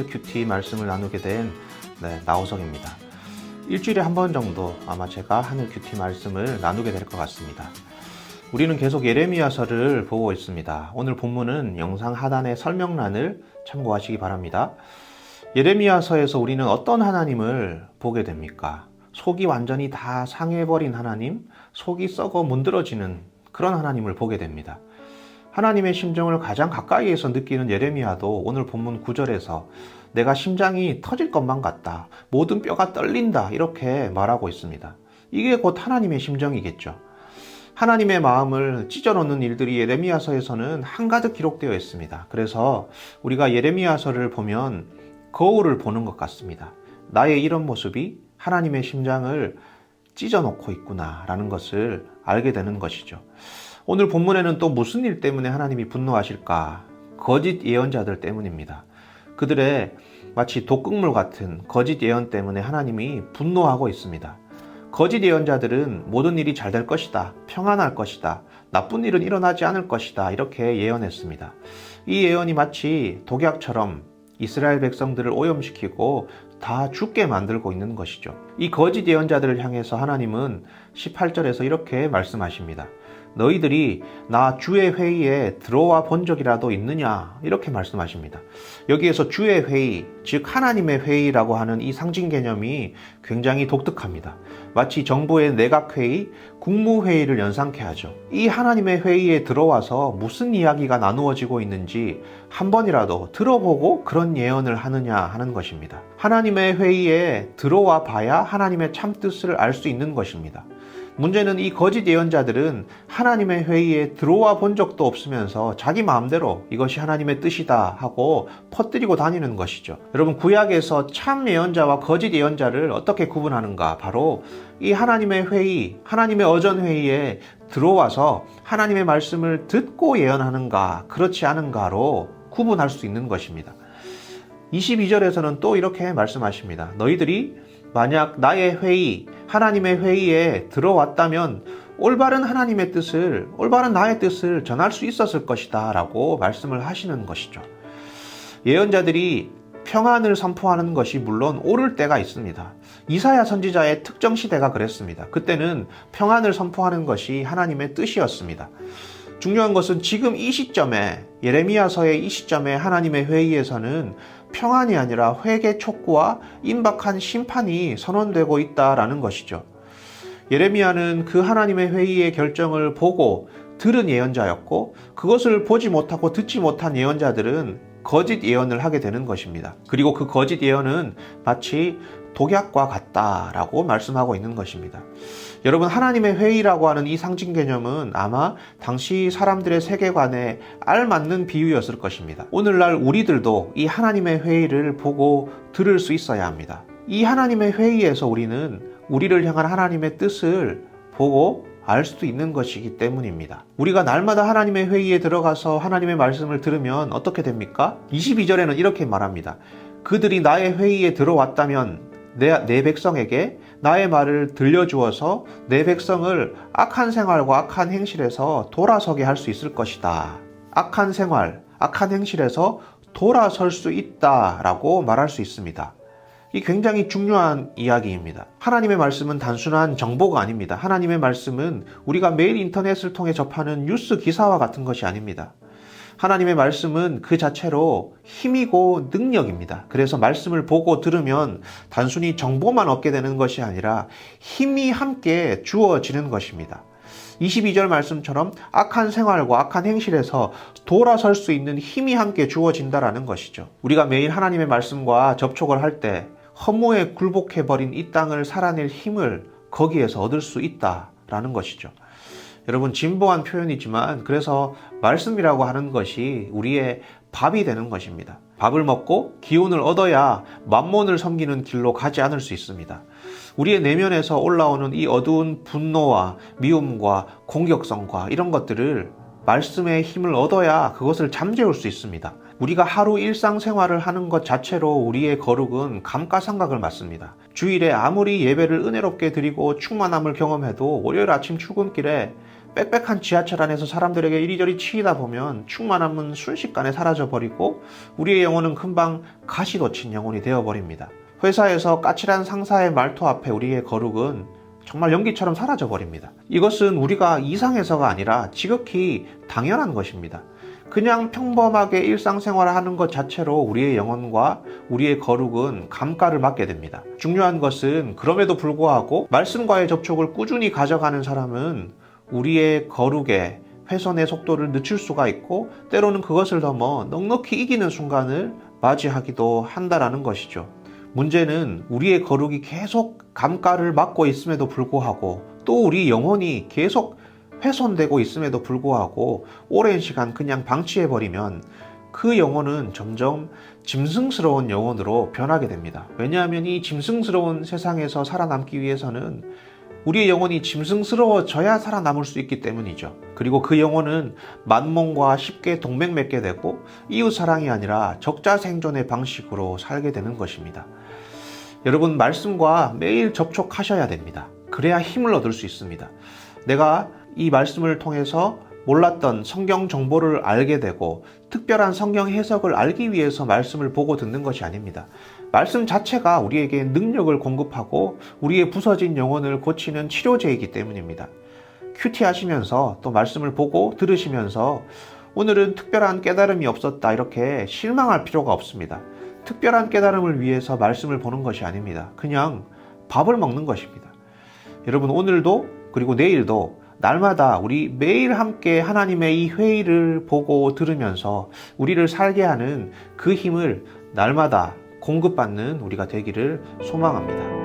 하늘 큐티 말씀을 나누게 된 나호석입니다. 일주일에 한 번 정도 아마 제가 하늘 큐티 말씀을 나누게 될 것 같습니다. 우리는 계속 예레미야서를 보고 있습니다. 오늘 본문은 영상 하단의 설명란을 참고하시기 바랍니다. 예레미야서에서 우리는 어떤 하나님을 보게 됩니까? 속이 완전히 다 상해버린 하나님, 속이 썩어 문드러지는 그런 하나님을 보게 됩니다. 하나님의 심정을 가장 가까이에서 느끼는 예레미야도 오늘 본문 9절에서 내가 심장이 터질 것만 같다, 모든 뼈가 떨린다, 이렇게 말하고 있습니다. 이게 곧 하나님의 심정이겠죠. 하나님의 마음을 찢어놓는 일들이 예레미야서에서는 한가득 기록되어 있습니다. 그래서 우리가 예레미야서를 보면 거울을 보는 것 같습니다. 나의 이런 모습이 하나님의 심장을 찢어놓고 있구나 라는 것을 알게 되는 것이죠. 오늘 본문에는 또 무슨 일 때문에 하나님이 분노하실까? 거짓 예언자들 때문입니다. 그들의 마치 독극물 같은 거짓 예언 때문에 하나님이 분노하고 있습니다. 거짓 예언자들은 모든 일이 잘 될 것이다, 평안할 것이다, 나쁜 일은 일어나지 않을 것이다, 이렇게 예언했습니다. 이 예언이 마치 독약처럼 이스라엘 백성들을 오염시키고 다 죽게 만들고 있는 것이죠. 이 거짓 예언자들을 향해서 하나님은 18절에서 이렇게 말씀하십니다. 너희들이 나 주의 회의에 들어와 본 적이라도 있느냐, 이렇게 말씀하십니다. 여기에서 주의 회의, 즉 하나님의 회의라고 하는 이 상징 개념이 굉장히 독특합니다. 마치 정부의 내각회의, 국무회의를 연상케 하죠. 이 하나님의 회의에 들어와서 무슨 이야기가 나누어지고 있는지 한 번이라도 들어보고 그런 예언을 하느냐 하는 것입니다. 하나님의 회의에 들어와 봐야 하나님의 참뜻을 알 수 있는 것입니다. 문제는 이 거짓 예언자들은 하나님의 회의에 들어와 본 적도 없으면서 자기 마음대로 이것이 하나님의 뜻이다 하고 퍼뜨리고 다니는 것이죠. 여러분, 구약에서 참 예언자와 거짓 예언자를 어떻게 구분하는가? 바로 이 하나님의 회의, 하나님의 어전 회의에 들어와서 하나님의 말씀을 듣고 예언하는가, 그렇지 않은가로 구분할 수 있는 것입니다. 22절에서는 또 이렇게 말씀하십니다. 너희들이 만약 나의 회의, 하나님의 회의에 들어왔다면 올바른 하나님의 뜻을, 올바른 나의 뜻을 전할 수 있었을 것이다 라고 말씀을 하시는 것이죠. 예언자들이 평안을 선포하는 것이 물론 옳을 때가 있습니다. 이사야 선지자의 특정 시대가 그랬습니다. 그때는 평안을 선포하는 것이 하나님의 뜻이었습니다. 중요한 것은 지금 이 시점에, 예레미야서의 이 시점에 하나님의 회의에서는 평안이 아니라 회개 촉구와 임박한 심판이 선언되고 있다라는 것이죠. 예레미야는 그 하나님의 회의의 결정을 보고 들은 예언자였고, 그것을 보지 못하고 듣지 못한 예언자들은 거짓 예언을 하게 되는 것입니다. 그리고 그 거짓 예언은 마치 독약과 같다라고 말씀하고 있는 것입니다. 여러분, 하나님의 회의라고 하는 이 상징 개념은 아마 당시 사람들의 세계관에 알맞는 비유였을 것입니다. 오늘날 우리들도 이 하나님의 회의를 보고 들을 수 있어야 합니다. 이 하나님의 회의에서 우리는 우리를 향한 하나님의 뜻을 보고 알 수도 있는 것이기 때문입니다. 우리가 날마다 하나님의 회의에 들어가서 하나님의 말씀을 들으면 어떻게 됩니까? 22절에는 이렇게 말합니다. 그들이 나의 회의에 들어왔다면 내 백성에게 나의 말을 들려주어서 내 백성을 악한 생활과 악한 행실에서 돌아서게 할 수 있을 것이다. 악한 생활, 악한 행실에서 돌아설 수 있다라고 말할 수 있습니다. 이 굉장히 중요한 이야기입니다. 하나님의 말씀은 단순한 정보가 아닙니다. 하나님의 말씀은 우리가 매일 인터넷을 통해 접하는 뉴스 기사와 같은 것이 아닙니다. 하나님의 말씀은 그 자체로 힘이고 능력입니다. 그래서 말씀을 보고 들으면 단순히 정보만 얻게 되는 것이 아니라 힘이 함께 주어지는 것입니다. 22절 말씀처럼 악한 생활과 악한 행실에서 돌아설 수 있는 힘이 함께 주어진다라는 것이죠. 우리가 매일 하나님의 말씀과 접촉을 할 때 허무에 굴복해버린 이 땅을 살아낼 힘을 거기에서 얻을 수 있다라는 것이죠. 여러분, 진보한 표현이지만 그래서 말씀이라고 하는 것이 우리의 밥이 되는 것입니다. 밥을 먹고 기운을 얻어야 만몬을 섬기는 길로 가지 않을 수 있습니다. 우리의 내면에서 올라오는 이 어두운 분노와 미움과 공격성과 이런 것들을 말씀의 힘을 얻어야 그것을 잠재울 수 있습니다. 우리가 하루 일상생활을 하는 것 자체로 우리의 거룩은 감가상각을 맞습니다. 주일에 아무리 예배를 은혜롭게 드리고 충만함을 경험해도 월요일 아침 출근길에 빽빽한 지하철 안에서 사람들에게 이리저리 치이다 보면 충만함은 순식간에 사라져버리고 우리의 영혼은 금방 가시돋친 영혼이 되어버립니다. 회사에서 까칠한 상사의 말투 앞에 우리의 거룩은 정말 연기처럼 사라져버립니다. 이것은 우리가 이상해서가 아니라 지극히 당연한 것입니다. 그냥 평범하게 일상생활을 하는 것 자체로 우리의 영혼과 우리의 거룩은 감가를 받게 됩니다. 중요한 것은 그럼에도 불구하고 말씀과의 접촉을 꾸준히 가져가는 사람은 우리의 거룩에 훼손의 속도를 늦출 수가 있고 때로는 그것을 넘어 넉넉히 이기는 순간을 맞이하기도 한다라는 것이죠. 문제는 우리의 거룩이 계속 감가를 받고 있음에도 불구하고 또 우리 영혼이 계속 훼손되고 있음에도 불구하고 오랜 시간 그냥 방치해버리면 그 영혼은 점점 짐승스러운 영혼으로 변하게 됩니다. 왜냐하면 이 짐승스러운 세상에서 살아남기 위해서는 우리의 영혼이 짐승스러워져야 살아남을 수 있기 때문이죠. 그리고 그 영혼은 만몬과 쉽게 동맹 맺게 되고 이웃사랑이 아니라 적자생존의 방식으로 살게 되는 것입니다. 여러분, 말씀과 매일 접촉하셔야 됩니다. 그래야 힘을 얻을 수 있습니다. 내가 이 말씀을 통해서 몰랐던 성경 정보를 알게 되고 특별한 성경 해석을 알기 위해서 말씀을 보고 듣는 것이 아닙니다. 말씀 자체가 우리에게 능력을 공급하고 우리의 부서진 영혼을 고치는 치료제이기 때문입니다. 큐티 하시면서 또 말씀을 보고 들으시면서 오늘은 특별한 깨달음이 없었다 이렇게 실망할 필요가 없습니다. 특별한 깨달음을 위해서 말씀을 보는 것이 아닙니다. 그냥 밥을 먹는 것입니다. 여러분, 오늘도 그리고 내일도 날마다 우리 매일 함께 하나님의 이 회의를 보고 들으면서 우리를 살게 하는 그 힘을 날마다 공급받는 우리가 되기를 소망합니다.